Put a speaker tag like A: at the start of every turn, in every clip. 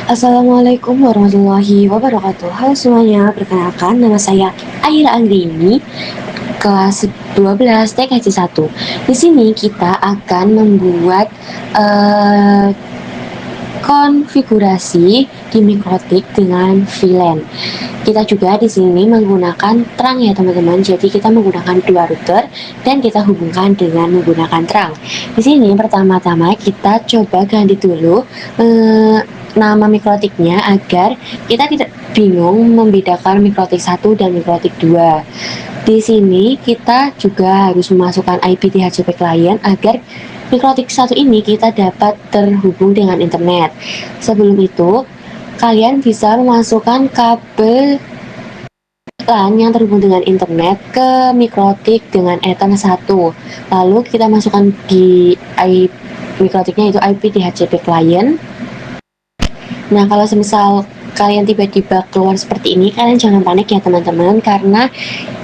A: Assalamualaikum warahmatullahi wabarakatuh. Halo semuanya, perkenalkan nama saya Aira Anggreni, kelas 12 TKC 1. Di sini kita akan membuat konfigurasi di mikrotik dengan VLAN. Kita juga di sini menggunakan terang ya teman-teman. Jadi kita menggunakan dua router dan kita hubungkan dengan menggunakan terang. Di sini pertama-tama kita coba ganti dulu nama mikrotiknya agar kita tidak bingung membedakan mikrotik 1 dan mikrotik 2. Di sini kita juga harus memasukkan IP DHCP client agar mikrotik 1 ini kita dapat terhubung dengan internet. Sebelum itu, kalian bisa memasukkan kabel LAN yang terhubung dengan internet ke mikrotik dengan Ethernet 1. Lalu kita masukkan di mikrotiknya itu IP DHCP client. Nah, kalau semisal kalian tiba-tiba keluar seperti ini, kalian jangan panik ya teman-teman, karena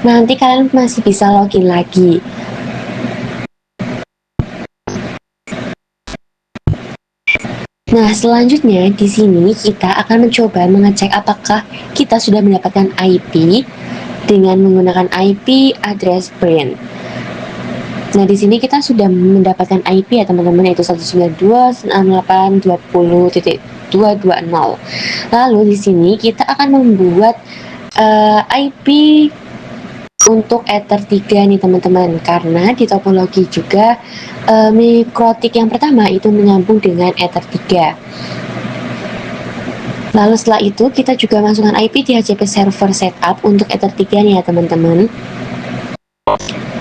A: nanti kalian masih bisa login lagi. Nah, selanjutnya di sini kita akan mencoba mengecek apakah kita sudah mendapatkan IP dengan menggunakan IP address print. Nah, di sini kita sudah mendapatkan IP ya teman-teman, yaitu 192.168.20.220. Lalu di sini kita akan membuat IP untuk Ether 3 nih teman-teman, karena di topologi juga mikrotik yang pertama itu menyambung dengan Ether 3. Lalu setelah itu kita juga masukkan IP DHCP server setup untuk Ether 3 nih ya teman-teman.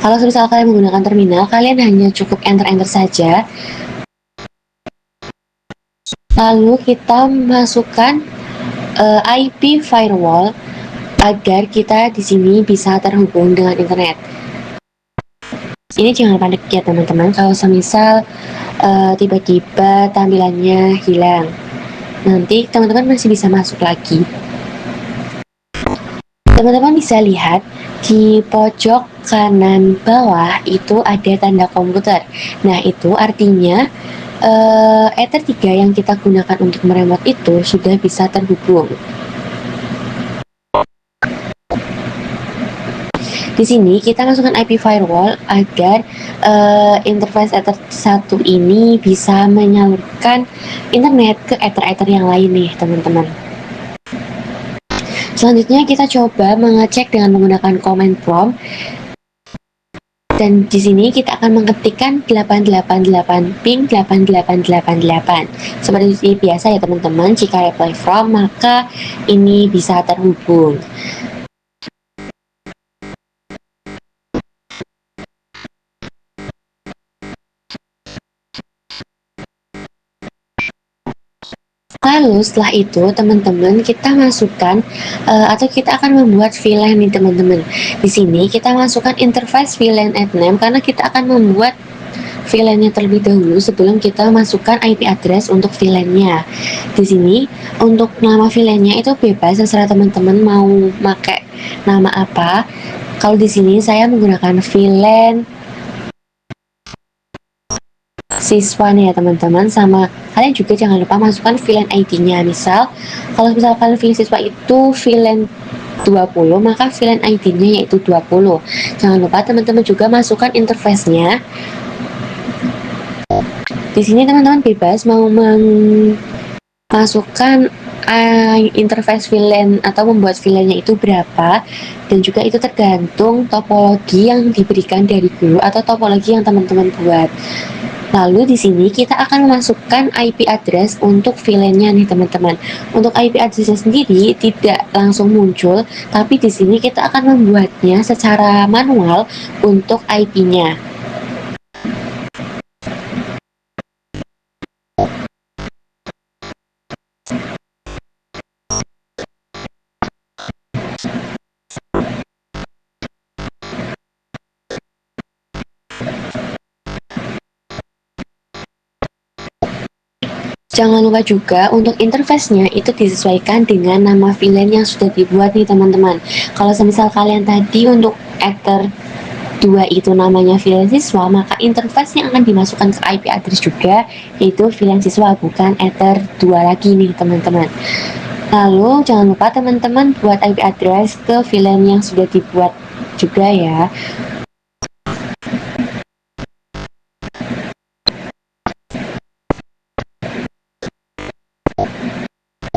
A: Kalau misal kalian menggunakan terminal, kalian hanya cukup enter saja. Lalu kita masukkan IP firewall agar kita di sini bisa terhubung dengan internet. Ini jangan panik ya teman-teman, kalau semisal tiba-tiba tampilannya hilang, nanti teman-teman masih bisa masuk lagi. Teman-teman bisa lihat di pojok kanan bawah itu ada tanda komputer. Nah, itu artinya Ether 3 yang kita gunakan untuk meremote itu sudah bisa terhubung. Di sini kita masukkan IP firewall agar interface Ether 1 ini bisa menyalurkan internet ke Ether yang lain nih teman-teman. Selanjutnya kita coba mengecek dengan menggunakan command prompt, dan di sini kita akan mengetikkan 888 ping 8888 seperti biasa ya teman-teman. Jika reply from, maka ini bisa terhubung. Lalu setelah itu teman-teman kita masukkan atau kita akan membuat VLAN nih teman-teman. Di sini kita masukkan interface VLAN at name karena kita akan membuat VLAN-nya terlebih dahulu sebelum kita masukkan IP address untuk VLAN-nya. Di sini untuk nama VLAN-nya itu bebas, terserah teman-teman mau pakai nama apa. Kalau di sini saya menggunakan VLAN siswa nih ya teman-teman. Sama kalian juga jangan lupa masukkan VLAN ID-nya. Misal kalau misalkan VLAN siswa itu VLAN 20, maka VLAN ID-nya yaitu 20. Jangan lupa teman-teman juga masukkan interface-nya. Di sini teman-teman bebas mau memasukkan interface VLAN atau membuat VLAN-nya itu berapa, dan juga itu tergantung topologi yang diberikan dari guru atau topologi yang teman-teman buat. Lalu di sini kita akan memasukkan IP address untuk VLAN-nya nih teman-teman. Untuk IP address sendiri tidak langsung muncul, tapi di sini kita akan membuatnya secara manual untuk IP-nya. Jangan lupa juga untuk interface-nya itu disesuaikan dengan nama VLAN yang sudah dibuat nih teman-teman. Kalau semisal kalian tadi untuk Ether 2 itu namanya VLAN siswa, maka interface yang akan dimasukkan ke IP address juga yaitu VLAN siswa, bukan Ether 2 lagi nih teman-teman. Lalu jangan lupa teman-teman buat IP address ke VLAN yang sudah dibuat juga ya.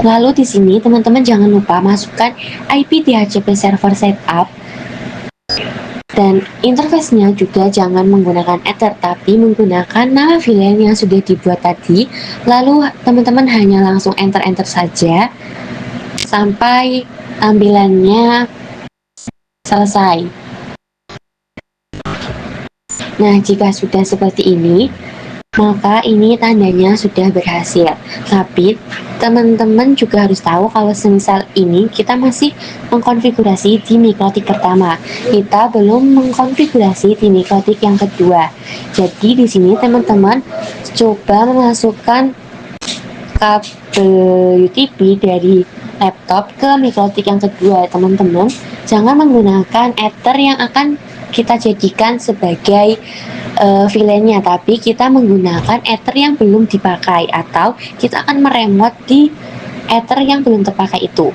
A: Lalu di sini teman-teman jangan lupa masukkan IP DHCP server setup, dan interface-nya juga jangan menggunakan Ether tapi menggunakan nama VLAN yang sudah dibuat tadi. Lalu teman-teman hanya langsung enter saja sampai tampilannya selesai. Nah, jika sudah seperti ini, maka ini tandanya sudah berhasil. Tapi teman-teman juga harus tahu kalau semisal ini kita masih mengkonfigurasi di mikrotik pertama, kita belum mengkonfigurasi di mikrotik yang kedua. Jadi di sini teman-teman coba memasukkan kabel UTP dari laptop ke mikrotik yang kedua. Teman-teman jangan menggunakan Ether yang akan kita jadikan sebagai VLAN-nya, tapi kita menggunakan Ether yang belum dipakai, atau kita akan meremot di Ether yang belum terpakai itu.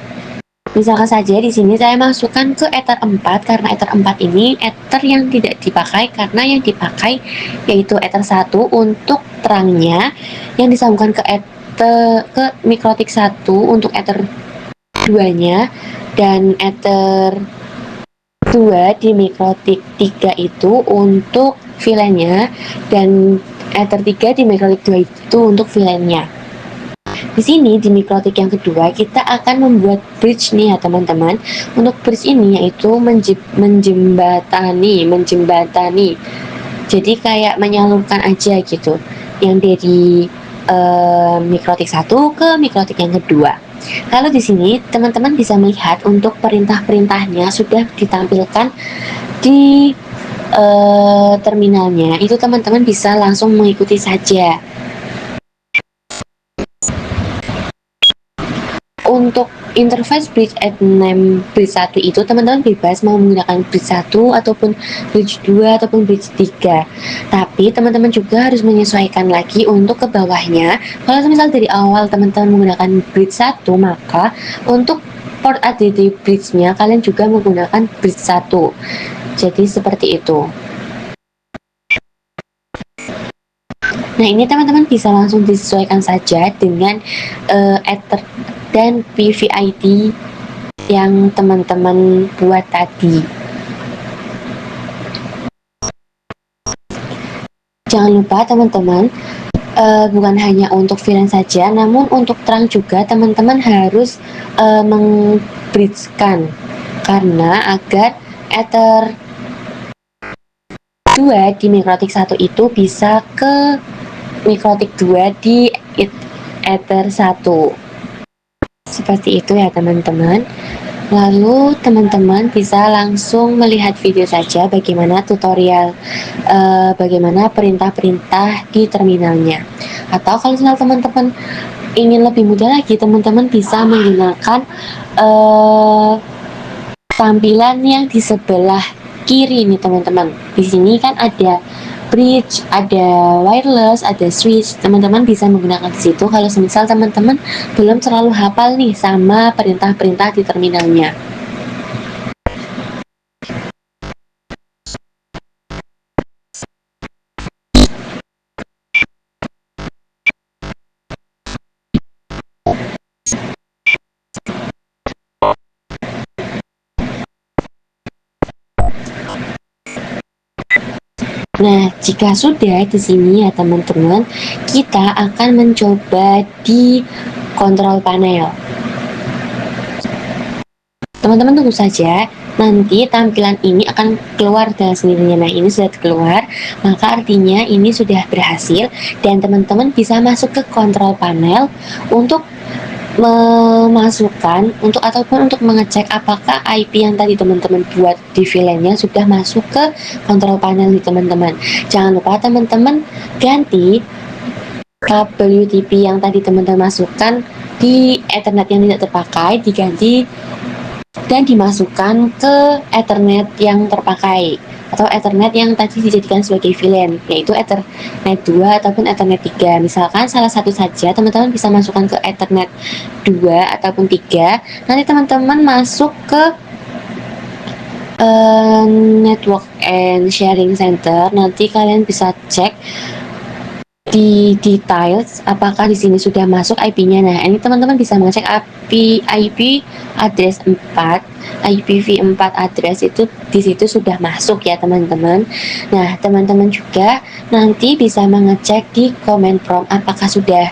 A: Misalkan saja di sini saya masukkan ke Ether 4 karena Ether 4 ini Ether yang tidak dipakai, karena yang dipakai yaitu Ether 1 untuk terangnya, yang disambungkan ke mikrotik 1 untuk Ether 2-nya, dan Ether 2 di mikrotik 3 itu untuk VLAN-nya, dan Ether 3 di mikrotik 2 itu untuk VLAN-nya. Di sini di mikrotik yang kedua kita akan membuat bridge nih ya teman-teman. Untuk bridge ini yaitu menjembatani. Jadi kayak menyalurkan aja gitu, yang dari mikrotik 1 ke mikrotik yang kedua. Lalu di sini teman-teman bisa melihat untuk perintah-perintahnya sudah ditampilkan di terminalnya. Itu teman-teman bisa langsung mengikuti saja. Untuk interface bridge at name bridge 1 itu teman-teman bebas mau menggunakan bridge 1 ataupun bridge 2 ataupun bridge 3. Tapi teman-teman juga harus menyesuaikan lagi untuk ke bawahnya. Kalau misal dari awal teman-teman menggunakan bridge 1, maka untuk port ADD bridge-nya kalian juga menggunakan bridge 1. Jadi seperti itu. Nah, ini teman-teman bisa langsung disesuaikan saja dengan Ether dan PVID yang teman-teman buat tadi. Jangan lupa teman-teman, bukan hanya untuk VLAN saja, namun untuk terang juga teman-teman harus meng-bridge-kan, karena agar Ether 2 di mikrotik 1 itu bisa ke mikrotik 2 di Ether 1. Seperti itu ya teman-teman. Lalu teman-teman bisa langsung melihat video saja bagaimana tutorial bagaimana perintah-perintah di terminalnya. Atau kalau misalnya teman-teman ingin lebih mudah lagi, teman-teman bisa menggunakan tampilan yang di sebelah kiri nih teman-teman. Di sini kan ada bridge, ada wireless, ada switch. Teman-teman bisa menggunakan di situ kalau semisal teman-teman belum terlalu hafal nih sama perintah-perintah di terminalnya. Nah, jika sudah di sini ya teman-teman, kita akan mencoba di control panel. Teman-teman tunggu saja, nanti tampilan ini akan keluar dengan sendirinya. Nah, ini sudah keluar, maka artinya ini sudah berhasil, dan teman-teman bisa masuk ke control panel untuk memasukkan ataupun untuk mengecek apakah IP yang tadi teman-teman buat di VLAN-nya sudah masuk ke control panel di teman-teman. Jangan lupa teman-teman ganti kabel UTP yang tadi teman-teman masukkan di Ethernet yang tidak terpakai, diganti dan dimasukkan ke Ethernet yang terpakai atau Ethernet yang tadi dijadikan sebagai VLAN, yaitu Ethernet 2 ataupun Ethernet 3. Misalkan salah satu saja teman-teman bisa masukkan ke Ethernet 2 ataupun 3. Nanti teman-teman masuk ke Network and Sharing Center. Nanti kalian bisa cek di details apakah di sini sudah masuk IP-nya. Nah, ini teman-teman bisa mengecek IP address 4, IPv4 address itu di situ sudah masuk ya, teman-teman. Nah, teman-teman juga nanti bisa mengecek di comment prompt apakah sudah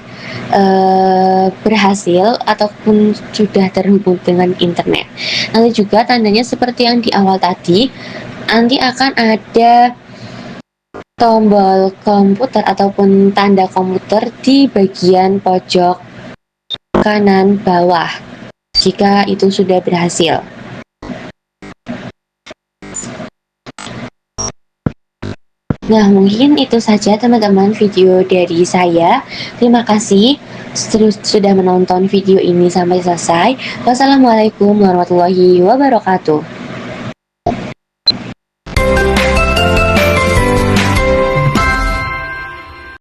A: berhasil ataupun sudah terhubung dengan internet. Nanti juga tandanya seperti yang di awal tadi, nanti akan ada tombol komputer ataupun tanda komputer di bagian pojok kanan bawah jika itu sudah berhasil. Nah, mungkin itu saja teman-teman video dari saya. Terima kasih sudah menonton video ini sampai selesai. Wassalamualaikum warahmatullahi wabarakatuh.